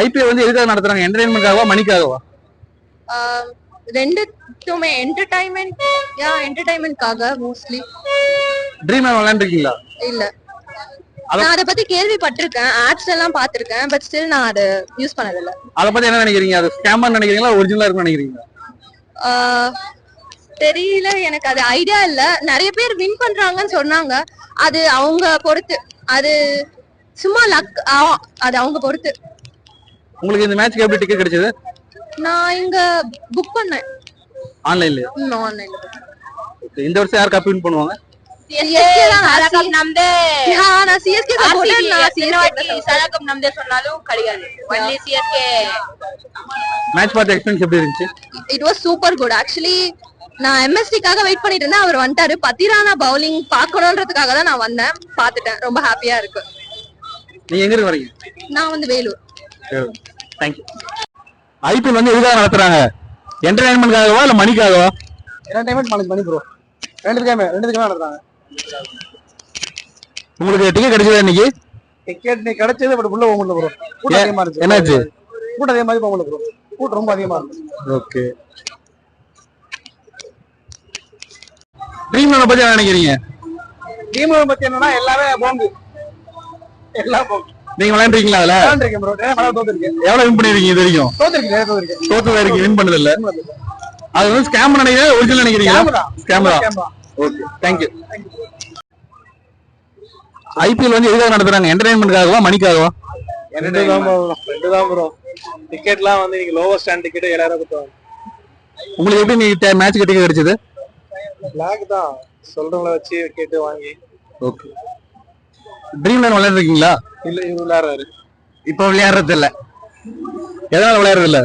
IPL வந்து எதுக்காக நடத்துறாங்க? என்டர்டைன்மெண்ட்காகவா மணிக்காகவா? ரெண்டுமே என்டர்டைன்மெண்ட்காக மோஸ்ட்லி. ட்ரீம் விளையாண்டுருக்கீங்களா? இல்ல, நான் அத பத்தி கேள்விப்பட்டிருக்கேன், ஆட்ஸ் எல்லாம் பாத்திருக்கேன், பட் ஸ்டில் நான் அத யூஸ் பண்ணது இல்ல. அத பத்தி என்ன நினைக்கிறீங்க? அது ஸ்கேமர் நினைக்கிறீங்களா ஒரிஜினலா இருக்குன்னு நினைக்கிறீங்களா? தெரியல, எனக்கு அது ஐடியா இல்ல. நிறைய பேர் வின் பண்றாங்கன்னு சொன்னாங்க, அது அவங்க பொறுத்து, அது சும்மா லக், அது அவங்க பொறுத்து. உங்களுக்கு இந்த மேட்ச்க்கு எப்படி டிக்கெட் கிடைச்சது? நான் இங்க புக் பண்ணேன் ஆன்லைன்ல. ஆன்லைன்ல. இந்த வருஷம் யார் கப் வின் பண்ணுவாங்க? CSK தான் सारा कप नाम दे. हां, நான் CSK का सपोर्टर, நான் CSK सारा कप नाम दे சொன்னாலும் கிடையாது. only CSK. மேட்ச் பார்த்த எக்ஸ்பீரியன்ஸ் எப்படி இருந்துச்சு? It was super good. Actually நான் MSD காக வெயிட் பண்ணிட்டு இருந்தேன், அவர் வந்துட்டாரு. பத்திரானா பவுலிங் பார்க்கணும்ன்றதுக்காக தான் நான் வந்தேன், பார்த்துட்டேன், ரொம்ப ஹாப்பியா இருக்கு. நீங்க எங்க இருந்து வரீங்க? நான் வந்து வேலூர். Thank you. ஐபிஎல் வந்து எதுக்காக நடத்துறாங்க? என்டர்டைன்மெண்ட்காகவா இல்ல மணிக்காகவா? என்டர்டைன்மெண்ட் மணி ப்ரோ. ரெண்டுத்துக்குமே நடத்துறாங்க. உங்களுக்கு டிக்கெட் கிடைச்சதா இன்னைக்கு? டிக்கெட் நீ கிடைச்சது, பட் உள்ள போக முடியல ப்ரோ. கூட்டம் அதிகமா இருந்துச்சு. என்னாச்சு? கூட்டம் அதே மாதிரி போக முடியல ப்ரோ. கூட்டம் ரொம்ப அதிகமா இருந்துச்சு. ஓகே. ட்ரீம் லெவன் பத்தி என்ன நினைக்கிறீங்க? ட்ரீம் லெவன் பத்தி என்னன்னா எல்லாமே போங்கு. எல்லாம் போங்கு. நீங்க விளையாண்டுருக்கீங்களா அதுல? விளையாண்டுருக்கேன் ப்ரோ. நான் தோத்துருக்கேன். எவ்வளவு வின் பண்ணிருக்கீங்க இது வரைக்கும்? தோத்துருக்கேன். தோத்தது வரைக்கும் வின் பண்ணது இல்ல. அது வந்து ஸ்கேம் நினைக்கிறீங்க ஒரிஜினல் நினைக்கிறீங்களா? ஸ்கேம் தான். Okay, thank you. ஐபிஎல் வந்து எதுக்காக நடத்துறாங்க? என்டர்டைன்மெண்ட்காகவா மணிக்காகவா? ரெண்டு தான் ப்ரோ. டிக்கெட்லாம் வந்து நீங்க லோவர் ஸ்டாண்ட் டிக்கெட் 7000 கொடுத்தாங்க. உங்களுக்கு எப்படி நீ மேட்ச்க்கு டிக்கெட் கிடைச்சது? லாக் தான் சொல்றவங்கள வச்சு கேட்டு வாங்கி. ஓகே. ட்ரீம் லெவன் விளையாடுறீங்களா? இல்ல, இது விளையாடுறாரு. இப்ப விளையாடுறது இல்ல. எதனால விளையாடுறது இல்ல?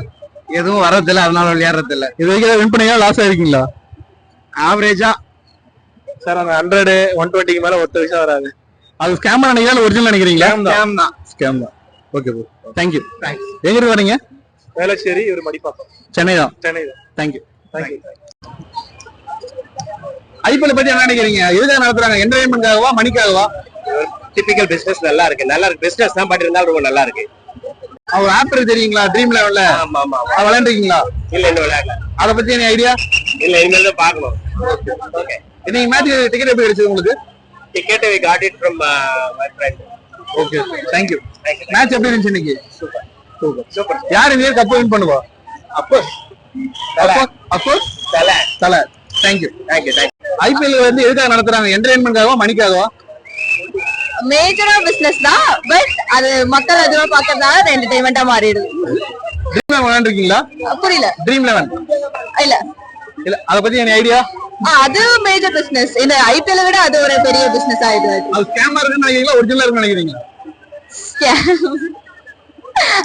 எதுவும் வர்றது இல்ல, அதனால விளையாடுறது இல்ல. இது வரைக்கும் வின் பண்ணீங்களா லாஸ் ஆயிருக்கீங்களா? ஆவரேஜா சார், அந்த 100 120க்கு மேல ஒத்த விஷயம் வராது. அது ஸ்கேம் நினைக்கிறீங்களா ஒரிஜினல் நினைக்கிறீங்களா? ஸ்கேம் தான். Okay bro, thank you. எங்க இருந்து வரீங்க? வேளச்சேரி. இவர் மடிப்பாக்கம். சென்னை தான். Thank you. ஐபிஎல் பத்தி என்ன நினைக்கிறீங்க? எதுக்காக நடத்துறாங்க? என்டர்டைன்மெண்ட்காகவா மணிக்காகவா? டிபிக்கல் பிசினஸ் நல்லா இருக்கு பிசினஸ் தான் பட் இருந்தாலும் ரொம்ப நல்லா இருக்கு. அவர் ஆப்டர் தெரியுங்களா ட்ரீம் லெவன்ல? ஆமா ஆமா. விளையாண்டுருக்கீங்களா? இல்ல, இன்னும் விளையாடல. அத பத்தி என்ன ஐடியா? இல்ல, இனிமேல் தான் பார்க்கணும். ஓகே. இன்னைக்கு மேட்ச் டிக்கெட் எப்படி கிடைச்சது உங்களுக்கு? Ticket we got it from my friend. Okay, thank you. Match எப்படி இருந்துச்சு இன்னைக்கு? சூப்பர். யார் இந்த கப் வின் பண்ணுவா? அப்கோர்ஸ் தல. Thank you. ஐபிஎல் வந்து எதுக்காக நடத்துறாங்க? என்டர்டைன்மெண்ட்காகவா மணிக்காகவா? மேஜரா பிசினஸ் தான், பட் அது மக்கள் அதுவா பார்க்கறதால என்டர்டைன்மெண்டா மாறிடுது. ட்ரீம் லெவன் விளையாண்டுருக்கீங்களா? புரியல. ட்ரீம் லெவன் இல்ல இல்ல, அத பத்தி என்ன ஐடியா? அது மேஜர் பிசினஸ். இந்த ஐபிஎல் விட அது ஒரு பெரிய பிசினஸ் ஆயிடுது. அது ஸ்கேமா இருக்குன்னு நினைக்கிறீங்களா ஒரிஜினலா இருக்குன்னு நினைக்கிறீங்களா? ஸ்கேம்.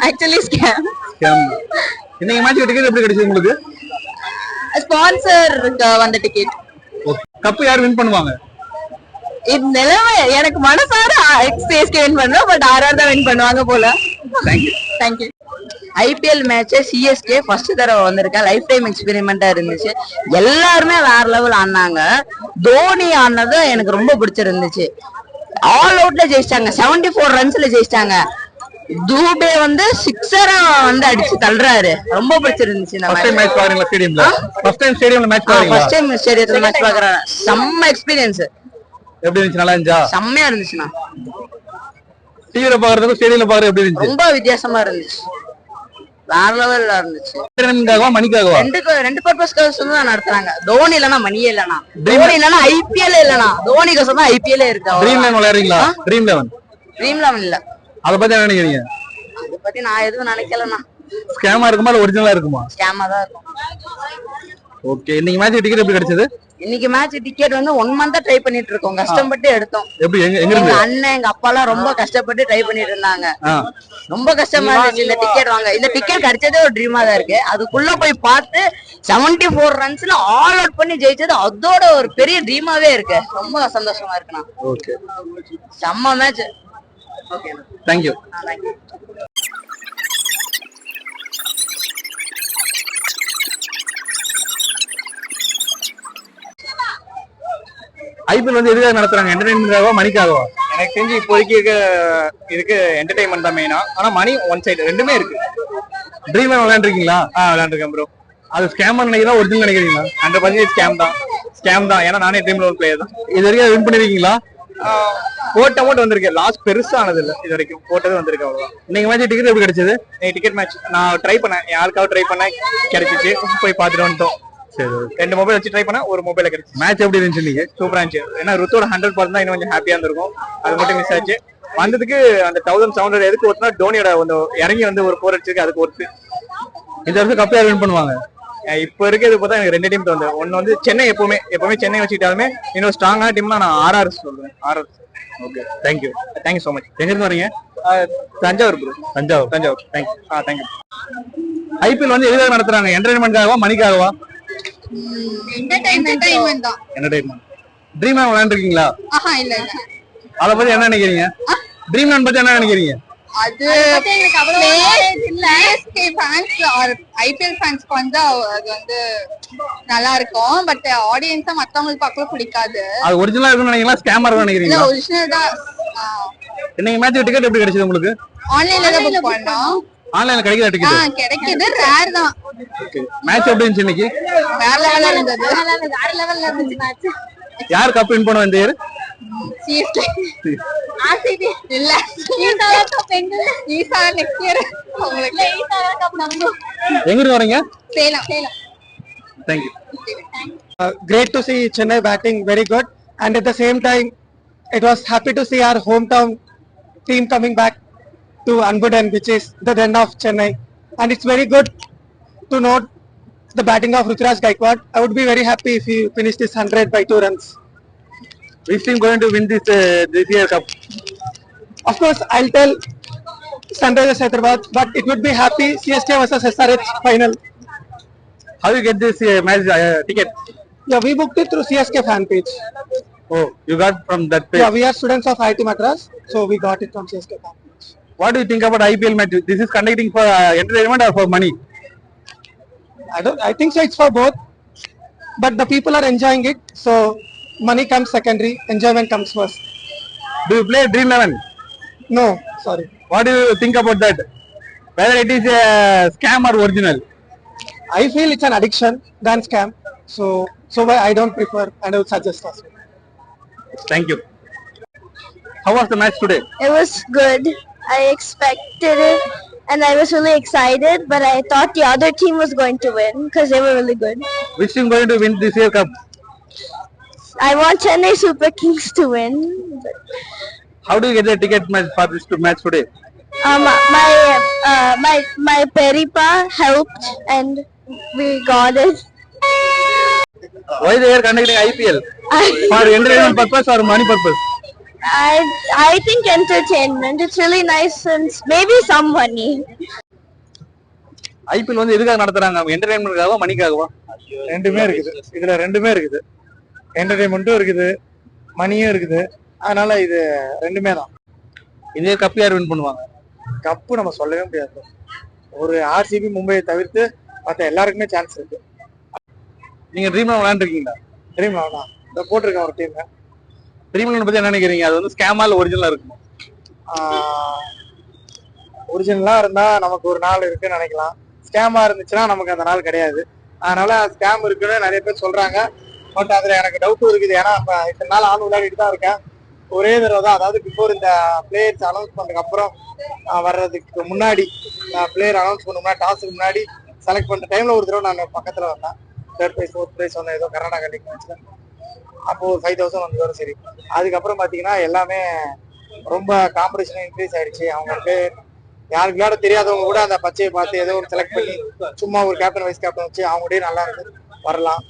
Actually scam. இன்னைக்கு மேட்ச் டிக்கெட் எப்படி கிடைச்சது உங்களுக்கு? ஸ்பான்சர் வந்த டிக்கெட். கப் யார் வின் பண்ணுவாங்க? இது நிலைமை எனக்கு மனசார CSK வின் பண்ணுவோம், பட் RR தான் வின் பண்ணுவாங்க போல. Thank you. IPL match CSK first தடவை வந்திருக்கேன். லைஃப் டைம் எக்ஸ்பெரிமெண்டா இருந்துச்சு. எல்லாருமே வேற லெவல் ஆனாங்க. தோனி ஆனது எனக்கு ரொம்ப பிடிச்சிருந்துச்சு. ஆல் அவுட்ல ஜெயிச்சிட்டாங்க. 74 ரன்ஸ்ல ஜெயிச்சிட்டாங்க. தூபே வந்து சிக்ஸரா வந்து அடிச்சு தள்ளுறாரு. ரொம்ப பிடிச்சிருந்துச்சு. ஃபர்ஸ்ட் டைம் மேட்ச் பாக்குறீங்களா ஸ்டேடியம்ல? ஃபர்ஸ்ட் டைம் ஸ்டேடியம்ல மேட்ச் பாக்குறீங்களா? ஃபர்ஸ்ட் டைம் ஸ்டேடியத்துல மேட்ச் பாக்குறேன். செம்ம எக்ஸ்பீரியன்ஸ். எப்படி இருந்துச்சு? நல்லா இருந்துச்சா? செம்மையா இருந்துச்சுண்ணா. டிவில பாக்குறதுக்கு ஸ்டேடியம்ல பாக்குறது எப்படி இருந்துச்சு? ரொம்ப வித்தியாசமா இருந்துச்சு. வேற லெவல்ல இருந்துச்சு. மணிக்காகவா? ரெண்டு பர்பஸ்க்காக தான் நடத்துறாங்க. தோனி இல்லனா மணியே இல்லனா, தோனி இல்லனா ஐபிஎல் இல்லனா, தோனிக்கு சொன்னா ஐபிஎல் இருக்கு. ட்ரீம் லெவன் விளையாடுறீங்களா? ட்ரீம் லெவன் இல்ல. அத பத்தி என்ன நினைக்கிறீங்க? அத பத்தி நான் எதுவும் நினைக்கலண்ணா. ஸ்கேமா இருக்குமா இல்ல ஒரிஜினலா இருக்குமா? ஸ்கேமா தான் இருக்கும். ஓகே. இன்னைக்கு மேட்ச் டிக்கெட் எப்படி கிடைச்சது? இன்னைக்கு மேட்ச் டிக்கெட் வந்து 1 மந்த் ட்ரை பண்ணிட்டு இருக்கோம். கஷ்டப்பட்டு எடுத்தோம். எப்படி எங்க எங்க அண்ணன் எங்க அப்பா எல்லாம் ரொம்ப கஷ்டப்பட்டு ட்ரை பண்ணிட்டு இருந்தாங்க. ரொம்ப கஷ்டமா இருந்துச்சு இந்த டிக்கெட் வாங்க. இந்த டிக்கெட் கிடைச்சதே ஒரு ட்ரீமா தான் இருக்கு. அதுக்குள்ள போய் பார்த்து 74 ரன்ஸ்ல ஆல் அவுட் பண்ணி ஜெயிச்சது அதோட ஒரு பெரிய ட்ரீமாவே இருக்கு. ரொம்ப சந்தோஷமா இருக்குண்ணா. ஓகே, செம்ம match. Okay, thank you. IPL வந்து எதுக்காக நடத்துறாங்க? என்டர்டைன்மெண்ட்காகவா மணிக்காகவா? எனக்கு தெரிஞ்சு இப்போதைக்கு இதுக்கு என்டர்டைன்மெண்ட் தான் மெயினா. ஆனா மணி ஒன் சைடு ரெண்டுமே இருக்கு. ட்ரீம் விளையாண்டுருக்கீங்களா? விளையாண்டுருக்கேன் ப்ரோ. அது ஸ்கேம் நினைக்கிறீங்களா ஒரிஜினல் நினைக்கிறீங்களா? 100% ஸ்கேம் தான். ஏன்னா நானே ட்ரீம் லோன் பிளேயர் தான். இது வரைக்கும் வின் பண்ணிருக்கீங்களா? போட்ட அமௌண்ட் வந்திருக்கு. லாஸ்ட் பெருசா ஆனது இல்ல இது வரைக்கும். போட்டது வந்திருக்கு அவ்வளவுதான். நீங்க மேட்ச் டிக்கெட் எப்படி கிடைச்சது? டிக்கெட் மேட்ச் நான் ட்ரை பண்ணேன், யாருக்காவது ட்ரை பண்ணேன், கிடைச்சிச்சு. போய் பார்த்துட்டு வந்துட்டோம். சரி, 2 மொபைல் வச்சு ட்ரை பண்ண, ஒரு மொபைல கிடைச்சு. மேட்ச் எப்படி இருந்துச்சு? நீங்க சூப்பரா இருந்துச்சு. ஏன்னா ருத்தோட 100% தான் இன்னும் கொஞ்சம் ஹாப்பியா இருந்திருக்கும். அது மட்டும் மிஸ் ஆச்சு. வந்ததுக்கு அந்த 1700 எதுக்கு ஒருத்தா டோனியோட இறங்கி வந்து ஒரு 4 அடிச்சிருக்கு, அதுக்கு ஒருத்து. இந்த வருஷம் கப் யார் வின் பண்ணுவாங்க? இப்ப இருக்கிறது பார்த்தா எனக்கு 2 டீம் தோணுது. ஒன்னு வந்து சென்னை, எப்பவுமே சென்னை வச்சுக்கிட்டாலுமே இன்னும் ஸ்ட்ராங்கான டீம்னா நான் RR சொல்லுவேன். RR. Okay, thank you so much. எங்க இருந்து வரீங்க? Thanjavur bro. Thanjavur. Thank you. IPL வந்து எதுக்காக நடத்துறாங்க? என்டர்டைன்மெண்ட்காகவா மணிக்காகவா? என்டர்டைன்மெண்ட் தான். என்டர்டைன்மெண்ட். ட்ரீம் லெவன் விளையாண்டுருக்கீங்களா? இல்ல. அத பத்தி என்ன நினைக்கிறீங்க? ட்ரீம் லெவன் பத்தி என்ன நினைக்கிறீங்க? அது சிஎஸ்கே ஃபேன்ஸ் ஆர் ஐபிஎல் ஃபேன்ஸ்க்கு வந்து அது வந்து நல்லா இருக்கும். பட் ஆடியன்ஸா மத்தவங்களுக்கு பார்க்க பிடிக்காது. அது ஒரிஜினலா இருக்குன்னு நினைக்கிறீங்களா? ஸ்கேமா இருக்குன்னு நினைக்கிறீங்களா? ஒரிஜினல் தான். இன்னைக்கு மேட்ச் டிக்கெட் எப்படி கிடைச்சது உங்களுக்கு? ஆன்லைன்ல தான் புக் பண்ணோம். ஆன்லைன்ல கிடைக்குதா டிக்கெட்? கிடைக்குது, ரேர் தான். மேட்ச் எப்படி இருந்துச்சு இன்னைக்கு? வேற லெவல்ல இருந்தது. வேற லெவல்ல இருந்துச்சு மேட்ச். யார் கப் வின் பண்ணுவா இந்த இயர்? சிஎஸ்கே. ஆர்சிபி இல்ல. ஈசாலா கப் எங்க? ஈசாலா நெக்ஸ்ட் இயர். உங்களுக்கு ஈசாலா கப் நம்ம. எங்க இருந்து வரீங்க? Salem. Thank you. Great to see Chennai batting very good, and at the same time it was happy to see our hometown team coming back to Unbudden, which is the den of Chennai, and it's very good to note the batting of Ruturaj Gaikwad. I would be very happy if he finished this 100 by 2 runs. Which team going to win this year cup? Of course, I'll tell Sunrisers Hyderabad, but it would be happy CSK versus SRH final. How you get this match ticket? Yeah, we booked it through CSK fan page. Oh, you got from that page. Yeah, we are students of IIT Madras, so we got it from CSK fan page. What do you think about IPL match? This is conducting for entertainment or for money? I think so it's for both, but the people are enjoying it, so money comes secondary, enjoyment comes first. Do you play Dream 11? No, sorry. What do you think about that? Whether it is a scam or original? I feel it's an addiction than scam, so I don't prefer, and I would suggest as well. Thank you. How was the match today? It was good. I expected it and I was really excited, but I thought the other team was going to win because they were really good. Which team going to win this year cup? I want Chennai Super Kings to win. How do you get the ticket match for this match today? My Peripa helped and we got it. Why they are conducting IPL? For entertainment purpose or money purpose? I think entertainment. It's really nice and maybe some money. IPL வந்து எதுக்காக நடத்துறாங்க? என்டர்டைன்மென்ட்காகவா மணிக்காகவா? ரெண்டுமே இருக்குது. இதுல ரெண்டுமே இருக்குது. என்டர்டைன்மெண்ட்டும் இருக்குது, மணியும் இருக்குது. அதனால இது ரெண்டுமே தான். இந்த கப் யார் வின் பண்ணுவாங்க? கப்பு நம்ம சொல்லவே முடியாது. ஒரு RCB மும்பையை தவிர்த்து மற்ற எல்லாருக்குமே சான்ஸ் இருக்கு. நீங்க ட்ரீம் லெவன் விளையாண்டுருக்கீங்களா? ட்ரீம் லெவன் தான். இதை போட்டிருக்கேன் ஒரு டீம். ட்ரீம் லெவன் பத்தி என்ன நினைக்கிறீங்க? அது வந்து ஸ்கேமா இல்ல ஒரிஜினலா இருக்குமா? ஒரிஜினலா இருந்தா நமக்கு ஒரு நாள் இருக்குன்னு நினைக்கலாம். ஸ்கேமா இருந்துச்சுன்னா நமக்கு அந்த நாள் கிடையாது. அதனால ஸ்கேம் இருக்குன்னு நிறைய பேர் சொல்றாங்க. பட் அதுல எனக்கு டவுட்டும் இருக்குது. ஏன்னா இத்தனை நாள் ஆளும் விளையாடிட்டு தான் இருக்கேன். ஒரே தடவை தான், அதாவது பிஃபோர் இந்த பிளேயர்ஸ் அனௌன்ஸ் பண்ணதுக்கு அப்புறம் வர்றதுக்கு முன்னாடி, பிளேயர் அனௌன்ஸ் பண்ண முன்னாடி, டாஸுக்கு முன்னாடி செலக்ட் பண்ற டைம்ல ஒரு தடவை நான் பக்கத்துல வந்தேன். 3rd பிரைஸ் 4th பிரைஸ் வந்தேன் ஏதோ கர்நாடகா லீக் மேட்ச்ல. அப்போ 5000 வந்ததோட சரி. அதுக்கப்புறம் பாத்தீங்கன்னா எல்லாமே ரொம்ப காம்படிஷன் இன்க்ரீஸ் ஆயிடுச்சு. அவங்களுக்கு யாருக்கு விளையாட தெரியாதவங்க கூட அந்த பச்சையை பார்த்து ஏதோ ஒரு செலக்ட் பண்ணி சும்மா ஒரு கேப்டன் வைஸ் கேப்டன் வச்சு அவங்களே நல்லா இருந்து வரலாம்.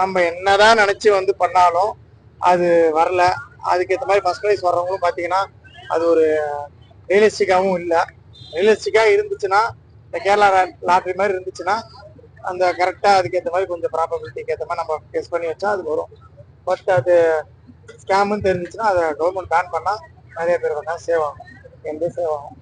நம்ம என்னதான் நினைச்சு வந்து பண்ணாலும் அது வரல. அதுக்கேற்ற மாதிரி ஃபர்ஸ்ட் ப்ரைஸ் வர்றவங்களும் பார்த்தீங்கன்னா அது ஒரு ரியலிஸ்டிக்காகவும் இல்லை. ரியலிஸ்டிக்காக இருந்துச்சுன்னா இந்த கேரளா லாட்ரி மாதிரி இருந்துச்சுன்னா அந்த கரெக்டாக அதுக்கேற்ற மாதிரி கொஞ்சம் ப்ராபபிலிட்டிக்கு ஏற்ற மாதிரி நம்ம கெஸ் பண்ணி வச்சா அது வரும். பட் அது ஸ்கேம்னு தெரிஞ்சிச்சுன்னா அதை கவர்மெண்ட் பேன் பண்ணால் நிறைய பேர் வந்தால் சேவ் ஆகும். எந்த சேவ் ஆகும்.